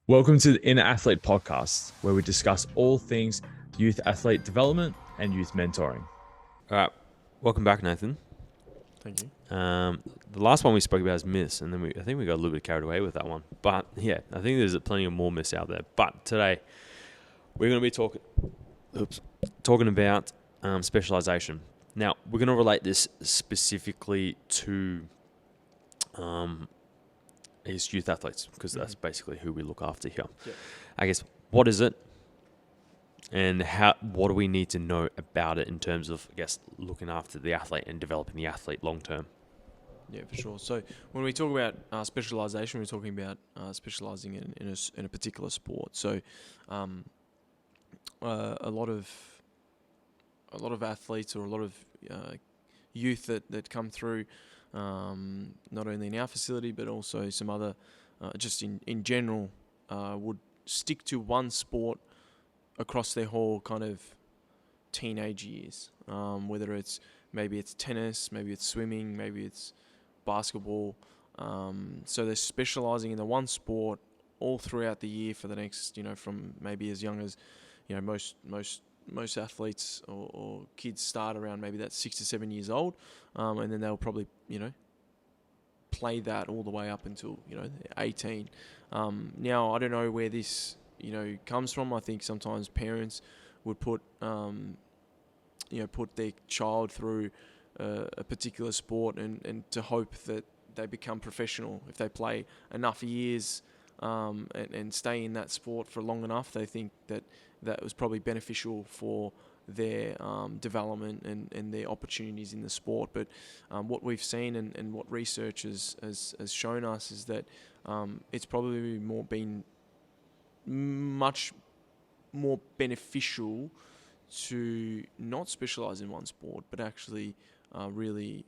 Welcome to the Inner Athlete Podcast, where we discuss all things youth athlete development and youth mentoring. All right, welcome back, Nathan. Thank you. The last one we spoke about is myths, and then I think we got a little bit carried away with that one. But yeah, I think there's plenty of more myths out there. But today we're going to be talking about specialisation. Now we're going to relate this specifically to is youth athletes, because that's basically who we look after here. Yep. I guess, what is it, and what do we need to know about it in terms of, I guess, looking after the athlete and developing the athlete long term? Yeah, for sure. So when we talk about specialisation, we're talking about specialising in a particular sport. So a lot of athletes or a lot of youth that come through, not only in our facility but also some other, just in general, would stick to one sport across their whole kind of teenage years. Whether it's tennis, maybe it's swimming, maybe it's basketball. So they're specialising in the one sport all throughout the year for the next, from maybe as young as, most athletes or kids start around maybe that 6 to 7 years old, and then they'll probably play that all the way up until 18. Now I don't know where this comes from. I think sometimes parents would put their child through a particular sport and to hope that they become professional. If they play enough years and stay in that sport for long enough, they think that was probably beneficial for their development and their opportunities in the sport. But what we've seen and what research has shown us is that it's probably been much more beneficial to not specialise in one sport, but actually really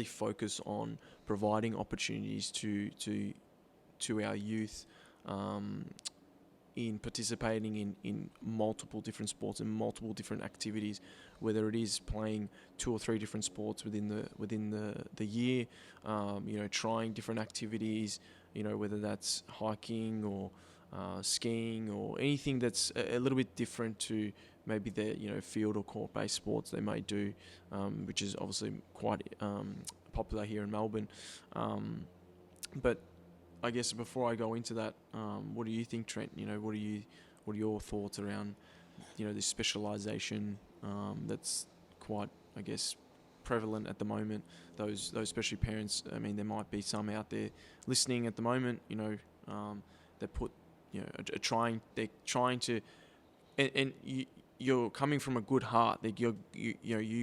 focus on providing opportunities to our youth in participating in multiple different sports and multiple different activities, whether it is playing 2 or 3 different sports within the year, trying different activities, whether that's hiking or skiing or anything that's a little bit different to maybe the field or court-based sports they may do, which is obviously quite popular here in Melbourne. But I guess before I go into that, what do you think, Trent? What are your thoughts around this specialisation that's quite, I guess, prevalent at the moment? Those especially parents. I mean, there might be some out there listening at the moment. That put are trying to, and you're coming from a good heart. That you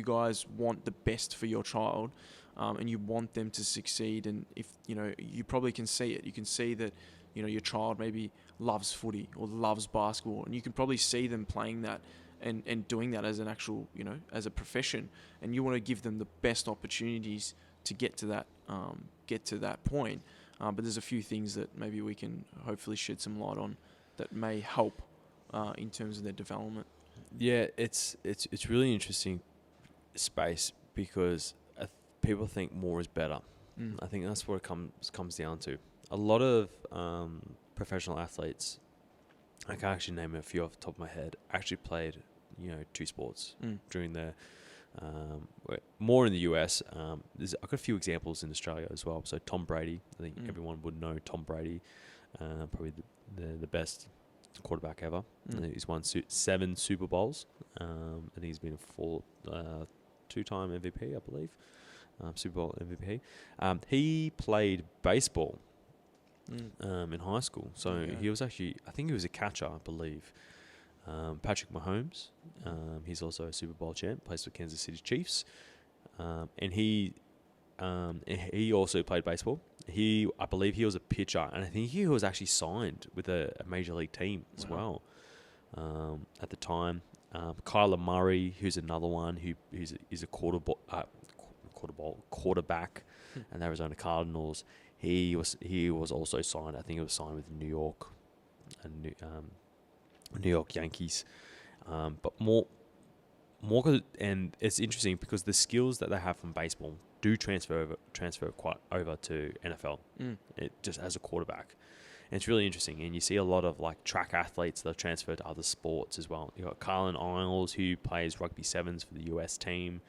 guys want the best for your child. And you want them to succeed, and if you probably can see it. You can see that your child maybe loves footy or loves basketball, and you can probably see them playing that and doing that as an actual as a profession. And you want to give them the best opportunities to get to that point. But there's a few things that maybe we can hopefully shed some light on that may help in terms of their development. Yeah, it's really interesting space, because people think more is better. I think that's what it comes down to. A lot of professional athletes, I can actually name a few off the top of my head, actually played 2 sports during their more in the US. I've got a few examples in Australia as well. So Tom Brady, I think everyone would know Tom Brady, probably the best quarterback ever. I think he's won 7 Super Bowls. I think he's been a 2-time MVP, I believe. Super Bowl MVP. He played baseball in high school. So he was actually, I think he was a catcher, I believe. Patrick Mahomes, he's also a Super Bowl champ, plays for Kansas City Chiefs. And he also played baseball. I believe he was a pitcher, and I think he was actually signed with a major league team as well at the time. Kyler Murray, who's another one who's a quarterback and the Arizona Cardinals. He was also signed. I think he was signed with New York Yankees. But more, and it's interesting because the skills that they have from baseball do transfer quite over to NFL. It just as a quarterback, And it's really interesting. And you see a lot of like track athletes that are transferred to other sports as well. You got Carlin Isles, who plays rugby sevens for the US team.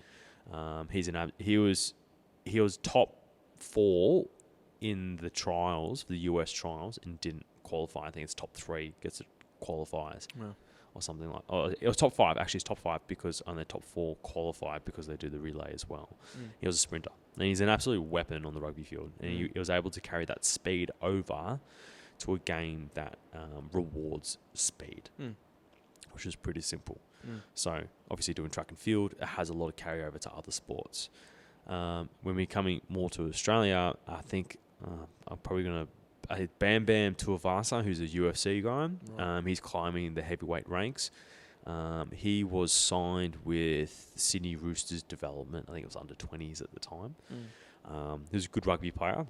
He was top 4 in the trials, the US trials, and didn't qualify. I think it's top 3 gets it qualifies. Wow. Or something like. Oh, it was top 5. Actually, it's top 5 because only top 4 qualified because they do the relay as well. He was a sprinter, and he's an absolute weapon on the rugby field. And he was able to carry that speed over to a game that rewards speed, which is pretty simple. So obviously, doing track and field, it has a lot of carryover to other sports. When we're coming more to Australia, I think I'm probably going to. Bam Bam Tuivasa, who's a UFC guy, right. He's climbing the heavyweight ranks. He was signed with Sydney Roosters development. I think it was under 20s at the time. He was a good rugby player,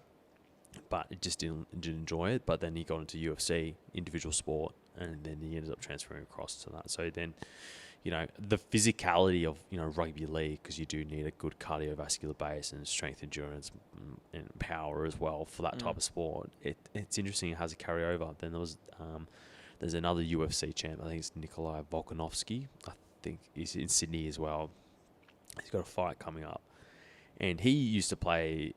but it just didn't enjoy it. But then he got into UFC, individual sport, and then he ended up transferring across to that. So then, the physicality of, rugby league, because you do need a good cardiovascular base and strength, endurance, and power as well for that type of sport. It's interesting. It has a carryover. Then there's another UFC champ. I think it's Nikolai Volkanovski. I think he's in Sydney as well. He's got a fight coming up. And he used to play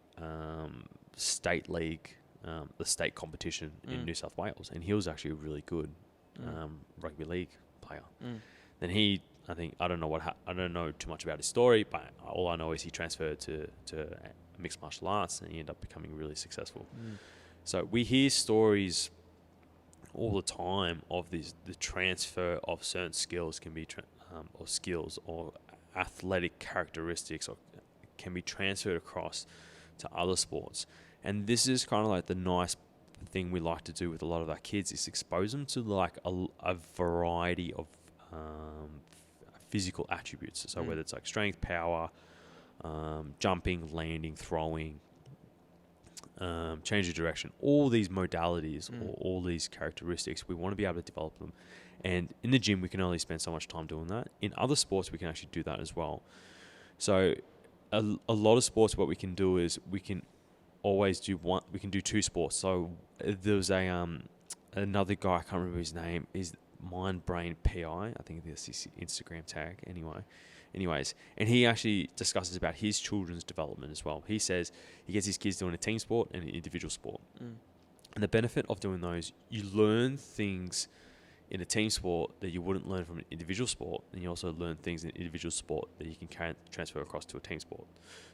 state league, the state competition in New South Wales. And he was actually a really good rugby league player. Then I don't know too much about his story, but all I know is he transferred to mixed martial arts and he ended up becoming really successful. So we hear stories all the time of the transfer of certain skills can be or skills or athletic characteristics or can be transferred across to other sports. And this is kind of like the nice thing we like to do with a lot of our kids is expose them to like a variety of physical attributes. So whether it's like strength, power, jumping, landing, throwing, change of direction, all these modalities or all these characteristics, we want to be able to develop them. And in the gym, we can only spend so much time doing that. In other sports, we can actually do that as well. So a lot of sports, what we can do is we can always do we can do 2 sports. So there was another guy, I can't remember his name, is Mind Brain PI. I think that's his Instagram tag anyways. And he actually discusses about his children's development as well. He says he gets his kids doing a team sport and an individual sport. And the benefit of doing those, you learn things in a team sport that you wouldn't learn from an individual sport, and you also learn things in an individual sport that you can transfer across to a team sport.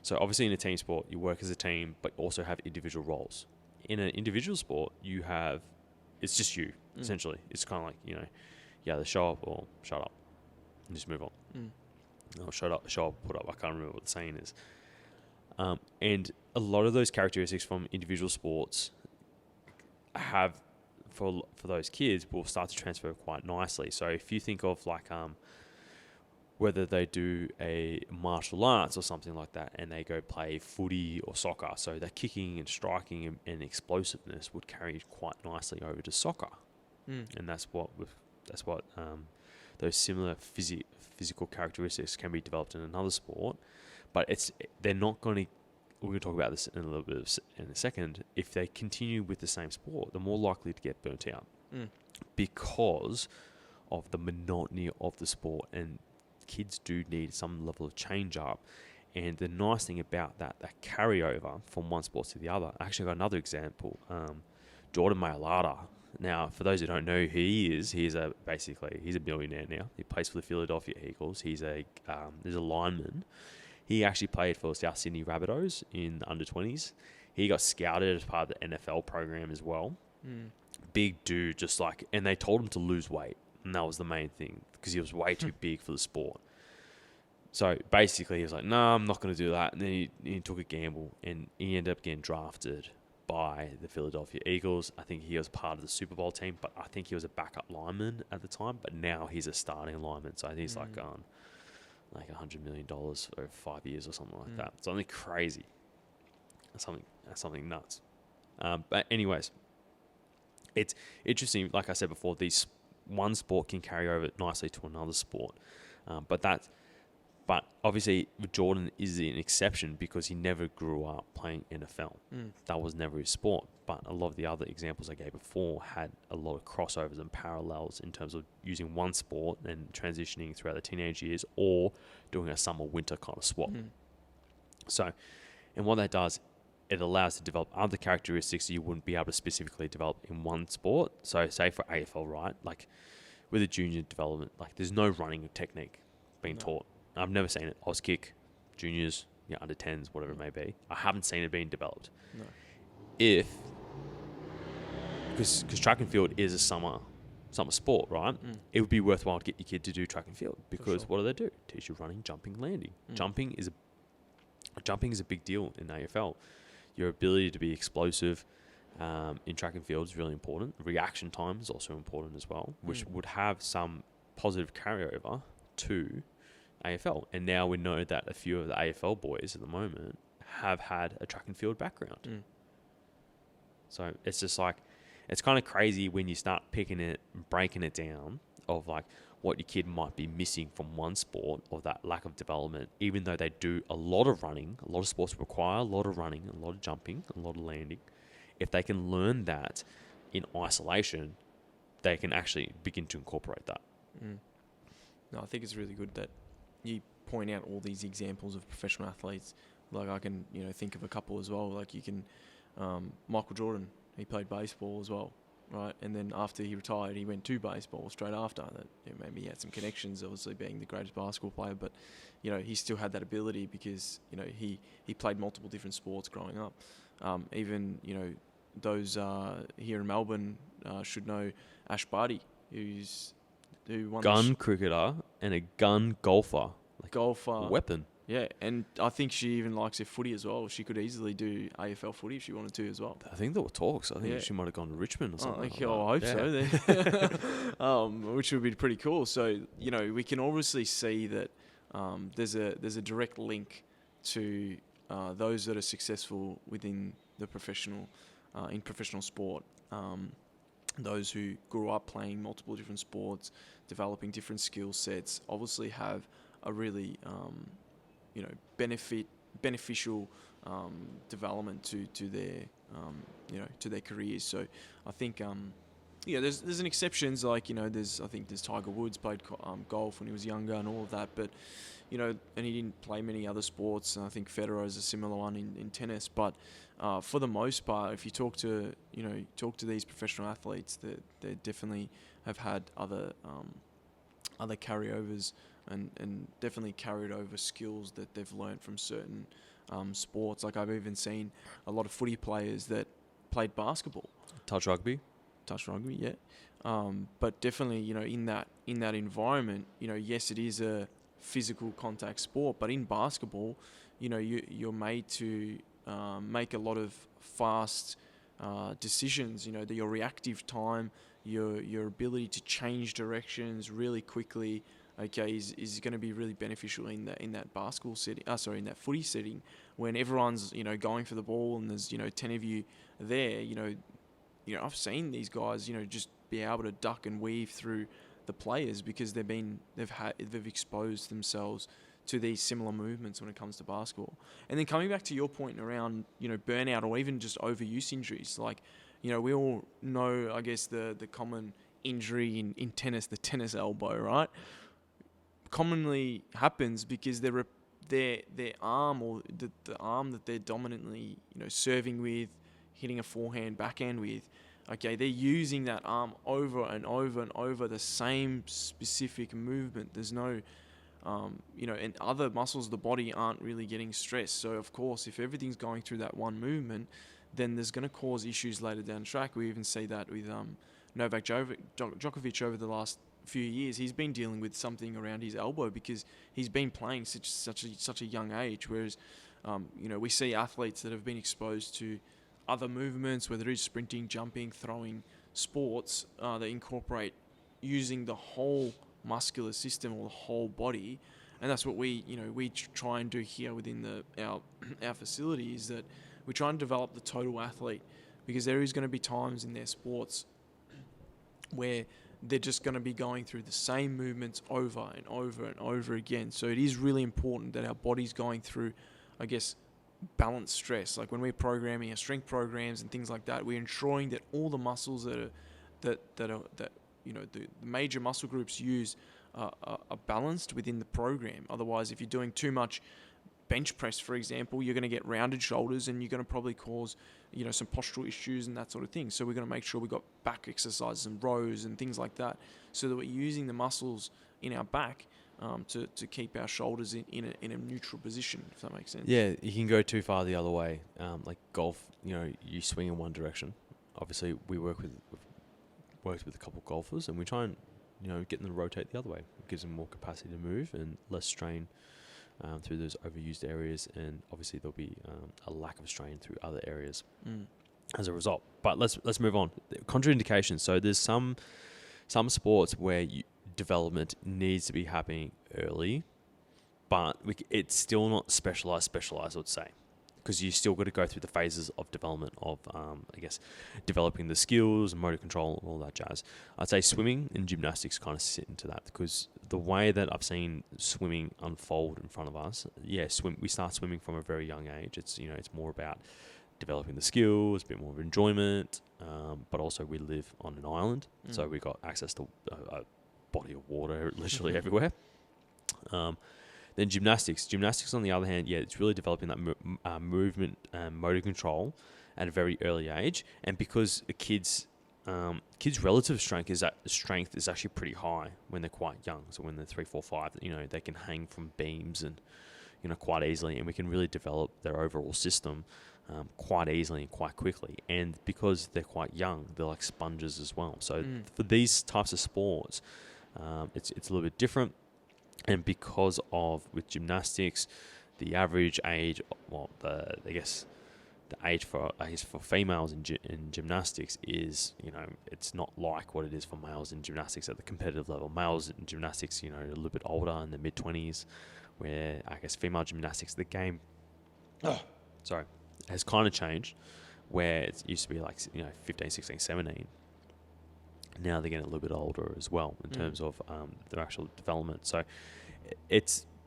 So obviously in a team sport, you work as a team, but also have individual roles. In an individual sport, it's just you, essentially. It's kind of like, you either show up or shut up and just move on. Or show up, put up. I can't remember what the saying is. And a lot of those characteristics from individual sports have, for those kids, will start to transfer quite nicely. So if you think of like whether they do a martial arts or something like that and they go play footy or soccer, so their kicking and striking and explosiveness would carry quite nicely over to soccer. And that's what those similar physical characteristics can be developed in another sport, but they're not going to. We're going to talk about this in a little bit in a second. If they continue with the same sport, they're more likely to get burnt out because of the monotony of the sport, and kids do need some level of change up. And the nice thing about that carryover from one sport to the other. I actually got another example. Jordan Mailata. Now, for those who don't know who he is, he's a billionaire now. He plays for the Philadelphia Eagles. He's a lineman. He actually played for South Sydney Rabbitohs in the under-20s. He got scouted as part of the NFL program as well. Big dude, and they told him to lose weight. And that was the main thing, because he was way too big for the sport. So basically, he was like, no, I'm not going to do that. And then he took a gamble, and he ended up getting drafted by the Philadelphia Eagles. I think he was part of the Super Bowl team, but I think he was a backup lineman at the time. But now he's a starting lineman. So I think he's like $100 million over 5 years or something like that. Something crazy. Something nuts. But anyways, it's interesting. Like I said before, these one sport can carry over nicely to another sport. But But obviously, Jordan is an exception because he never grew up playing NFL. That was never his sport. But a lot of the other examples I gave before had a lot of crossovers and parallels in terms of using one sport and transitioning throughout the teenage years, or doing a summer-winter kind of swap. So, and what that does, it allows to develop other characteristics that you wouldn't be able to specifically develop in one sport. So, say for AFL, right? Like with a junior development, like there's no running technique being taught. I've never seen it. Auskick, juniors, under 10s, whatever it may be. I haven't seen it being developed. No. Because track and field is a summer sport, right? It would be worthwhile to get your kid to do track and field because what do? Teach you running, jumping, landing. Jumping is a big deal in AFL. Your ability to be explosive in track and field is really important. Reaction time is also important as well, which would have some positive carryover to AFL. And now we know that a few of the AFL boys at the moment have had a track and field background. So it's just like, it's kind of crazy when you start picking it, breaking it down of like what your kid might be missing from one sport or that lack of development, even though they do a lot of running. A lot of sports require a lot of running, a lot of jumping, a lot of landing. If they can learn that in isolation, they can actually begin to incorporate that. No, I think it's really good that you point out all these examples of professional athletes. Like I can, think of a couple as well. Like you can, Michael Jordan, he played baseball as well, right? And then after he retired, he went to baseball straight after. That maybe he had some connections, obviously being the greatest basketball player, but he still had that ability because he played multiple different sports growing up. Even those here in Melbourne should know Ash Barty, who won gun cricketer and a gun golfer. Golfer. Weapon. Yeah, and I think she even likes her footy as well. She could easily do AFL footy if she wanted to as well. I think there were talks. I think she might have gone to Richmond or something. I hope so. Which would be pretty cool. So, we can obviously see that there's a direct link to those that are successful within the professional sport. Those who grew up playing multiple different sports, developing different skill sets, obviously have a really beneficial development to their careers. So I think there's an exceptions like there's Tiger Woods played golf when he was younger and all of that, but and he didn't play many other sports. And I think Federer is a similar one in tennis, but for the most part, if you talk to these professional athletes, they definitely have had other carryovers and definitely carried over skills that they've learned from certain sports. Like I've even seen a lot of footy players that played basketball, touch rugby, yeah. But definitely, in that environment, yes, it is a physical contact sport, but in basketball, you're made to make a lot of fast decisions. Your reactive time, your ability to change directions really quickly, is going to be really beneficial in that basketball setting. In that footy setting, when everyone's going for the ball and there's 10 of you there. I've seen these guys just be able to duck and weave through the players because they've exposed themselves to these similar movements when it comes to basketball. And then coming back to your point around burnout or even just overuse injuries, like we all know, I guess, the common injury in tennis, the tennis elbow, right? Commonly happens because their arm or the arm that they're dominantly serving with, hitting a forehand, backhand with, they're using that arm over and over and over the same specific movement. There's no and other muscles of the body aren't really getting stressed. So of course, if everything's going through that one movement, then there's going to cause issues later down the track. We even see that with Novak Djokovic over the last few years. He's been dealing with something around his elbow because he's been playing such a young age. Whereas, we see athletes that have been exposed to other movements, whether it's sprinting, jumping, throwing sports that incorporate using the whole muscular system or the whole body. And that's what we try and do here within our facility, is that we try and develop the total athlete, because there is going to be times in their sports where they're just going to be going through the same movements over and over and over again. So it is really important that our body's going through, I guess, balanced stress. Like when we're programming our strength programs and things like that, we're ensuring that all the muscles that the major muscle groups use are balanced within the program. Otherwise, if you're doing too much bench press, for example, you're going to get rounded shoulders and you're going to probably cause, some postural issues and that sort of thing. So we're going to make sure we've got back exercises and rows and things like that, so that we're using the muscles in our back to keep our shoulders in a neutral position, if that makes sense. Yeah, you can go too far the other way. Like golf, you swing in one direction. Obviously, we worked with a couple of golfers, and we try and get them to rotate the other way. It gives them more capacity to move and less strain through those overused areas, and obviously there'll be a lack of strain through other areas as a result. But let's move on. Contraindications. So there's some sports where development needs to be happening early, but it's still not specialized, I would say, because you still got to go through the phases of development of, developing the skills, motor control, and all that jazz. I'd say swimming and gymnastics kind of sit into that, because the way that I've seen swimming unfold in front of us, we start swimming from a very young age. It's more about developing the skills, a bit more of enjoyment, but also we live on an island, so we got access to a body of water literally everywhere. Then gymnastics on the other hand, it's really developing that movement and motor control at a very early age, and because the kids' relative strength is actually pretty high when they're quite young. So when they're 3, 4, 5, they can hang from beams and quite easily, and we can really develop their overall system quite easily and quite quickly. And because they're quite young, they're like sponges as well. So for these types of sports, it's a little bit different. And because with gymnastics, the average age, the age for females in gymnastics is, it's not like what it is for males in gymnastics at the competitive level. Males in gymnastics, a little bit older, in the mid-20s, where I guess female gymnastics, the game, has kind of changed, where it used to be like 15, 16, 17. Now they're getting a little bit older as well in terms of their actual development. So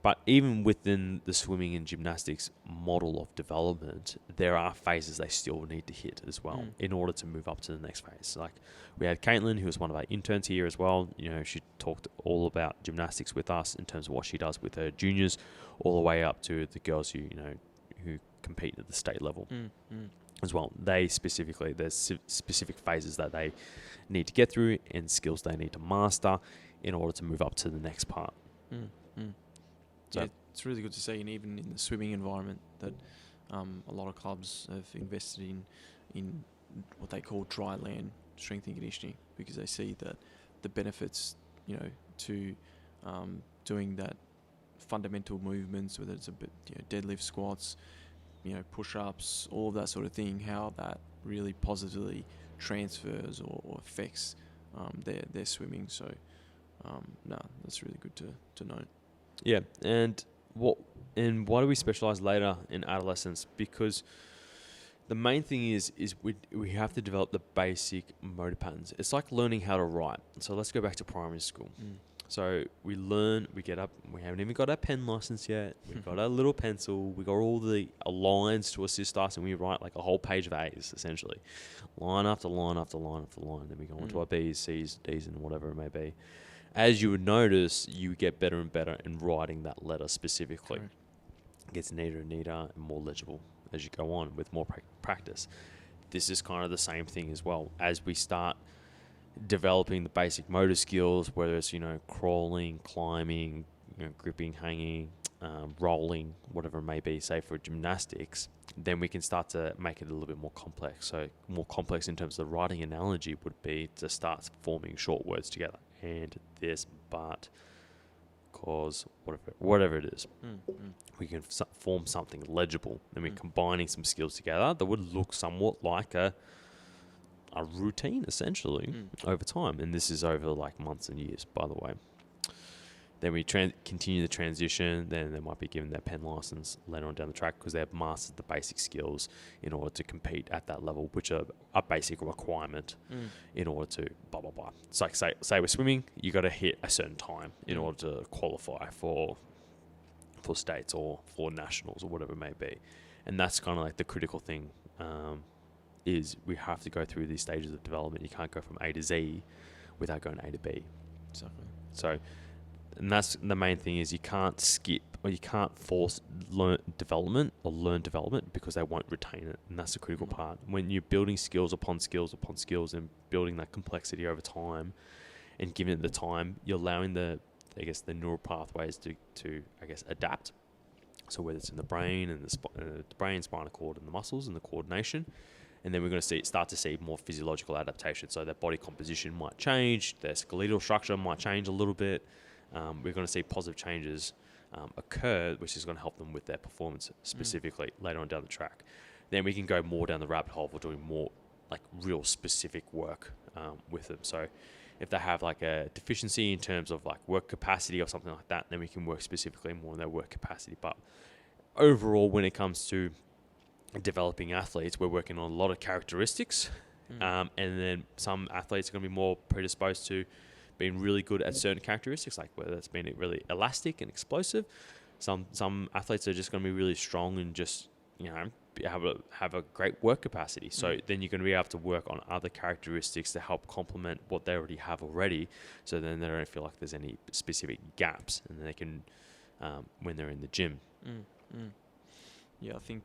but even within the swimming and gymnastics model of development, there are phases they still need to hit as well in order to move up to the next phase. Like we had Caitlin, who was one of our interns here as well. She talked all about gymnastics with us in terms of what she does with her juniors, all the way up to the girls who compete at the state level as well. There's specific phases that they need to get through and skills they need to master in order to move up to the next part. So it's really good to see, and even in the swimming environment, that a lot of clubs have invested in what they call dry land strength and conditioning, because they see that the benefits, to doing that fundamental movements, whether it's deadlift, squats, push-ups, all of that sort of thing, how that really positively transfers or affects their swimming. So, that's really good to note. Yeah, and why do we specialize later in adolescence? Because the main thing is we have to develop the basic motor patterns. It's like learning how to write. So let's go back to primary school. So we get up, we haven't even got our pen license yet. We've got our little pencil. We got all the lines to assist us, and we write like a whole page of A's, essentially. Line after line after line after line. Then we go on to our B's, C's, D's, and whatever it may be. As you would notice, you get better and better in writing that letter specifically. Correct. It gets neater and neater and more legible as you go on with more practice. This is kind of the same thing as well. As we start developing the basic motor skills, whether it's, crawling, climbing, gripping, hanging, rolling, whatever it may be, say for gymnastics, then we can start to make it a little bit more complex. So more complex in terms of the writing analogy would be to start forming short words together. And this, but, cause, whatever it is. We can form something legible. Then we're combining some skills together that would look somewhat like a routine, essentially, over time. And this is over like months and years, by the way. Then we continue the transition. Then they might be given their pen license later on down the track because they have mastered the basic skills in order to compete at that level, which are a basic requirement in order to blah, blah, blah. It's like, say we're swimming, you got to hit a certain time in order to qualify for states or for nationals or whatever it may be. And that's kind of like the critical thing, is we have to go through these stages of development. You can't go from A to Z without going A to B. Exactly. So, and that's the main thing, is you can't skip or you can't force learn development because they won't retain it. And that's the critical part. When you're building skills upon skills upon skills and building that complexity over time and giving it the time, you're allowing the neural pathways to adapt. So whether it's in the brain and the brain, spinal cord, and the muscles and the coordination, and then we're going to start to see more physiological adaptation. So their body composition might change, their skeletal structure might change a little bit. We're going to see positive changes occur, which is going to help them with their performance specifically later on down the track. Then we can go more down the rabbit hole for doing more like real specific work with them. So if they have like a deficiency in terms of like work capacity or something like that, then we can work specifically more on their work capacity. But overall, when it comes to developing athletes, we're working on a lot of characteristics. And then some athletes are going to be more predisposed to being really good at certain characteristics, like whether it's being really elastic and explosive. Some athletes are just going to be really strong and just, have a great work capacity. So then you're going to be able to work on other characteristics to help complement what they already have already. So then they don't feel like there's any specific gaps, and then they can, when they're in the gym. Yeah, I think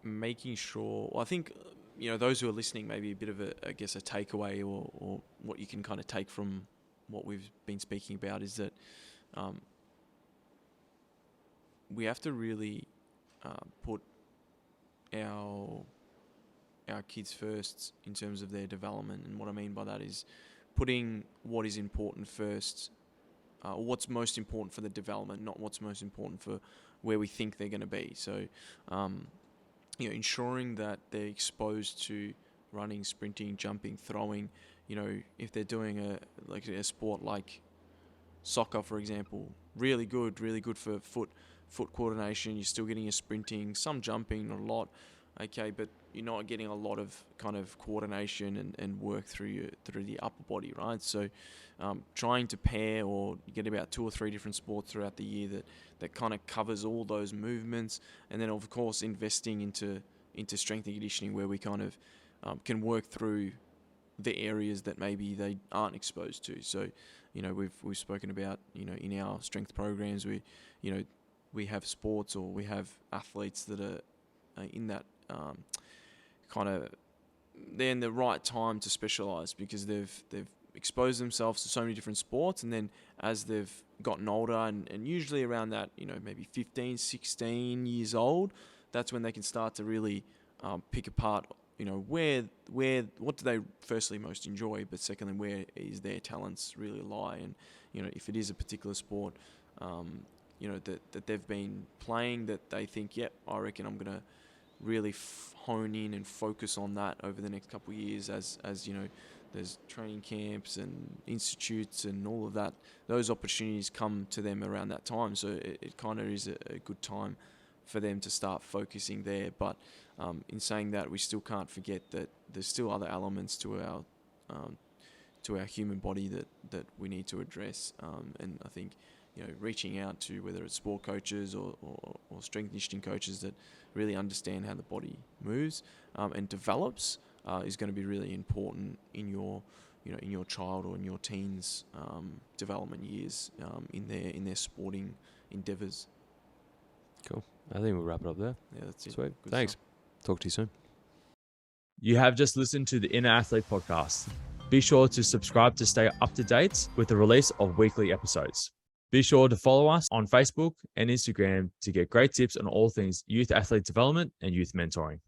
making sure. Well, I think those who are listening, maybe a bit of a takeaway or what you can kind of take from what we've been speaking about is that we have to really put our kids first in terms of their development. And what I mean by that is putting what is important first, what's most important for the development, not what's most important for where we think they're going to be. So, ensuring that they're exposed to running, sprinting, jumping, throwing. If they're doing a sport like soccer, for example, really good for foot coordination. You're still getting your sprinting, some jumping, not a lot. Okay, but you're not getting a lot of kind of coordination and work through the upper body, right? So trying to pair or get about 2 or 3 different sports throughout the year that kind of covers all those movements, and then of course investing into strength and conditioning where we kind of can work through the areas that maybe they aren't exposed to. So we've spoken about in our strength programs we have sports, or we have athletes that are in that kind of, they're in the right time to specialize because they've exposed themselves to so many different sports, and then as they've gotten older and usually around that maybe 15, 16 years old, that's when they can start to really pick apart what do they firstly most enjoy, but secondly where is their talents really lie. And if it is a particular sport that they've been playing that they think, yep, I reckon I'm going to really hone in and focus on that over the next couple of years as there's training camps and institutes and all of that. Those opportunities come to them around that time. So it kind of is a good time for them to start focusing there. But in saying that, we still can't forget that there's still other elements to our human body that we need to address. And I think reaching out to whether it's sport coaches or strength conditioning coaches that really understand how the body moves and develops is going to be really important in your child or in your teens development years in their sporting endeavours. Cool. I think we'll wrap it up there. Yeah, that's it. Sweet. Good Thanks. stuff. Talk to you soon. You have just listened to the Inner Athlete podcast. Be sure to subscribe to stay up to date with the release of weekly episodes. Be sure to follow us on Facebook and Instagram to get great tips on all things youth athlete development and youth mentoring.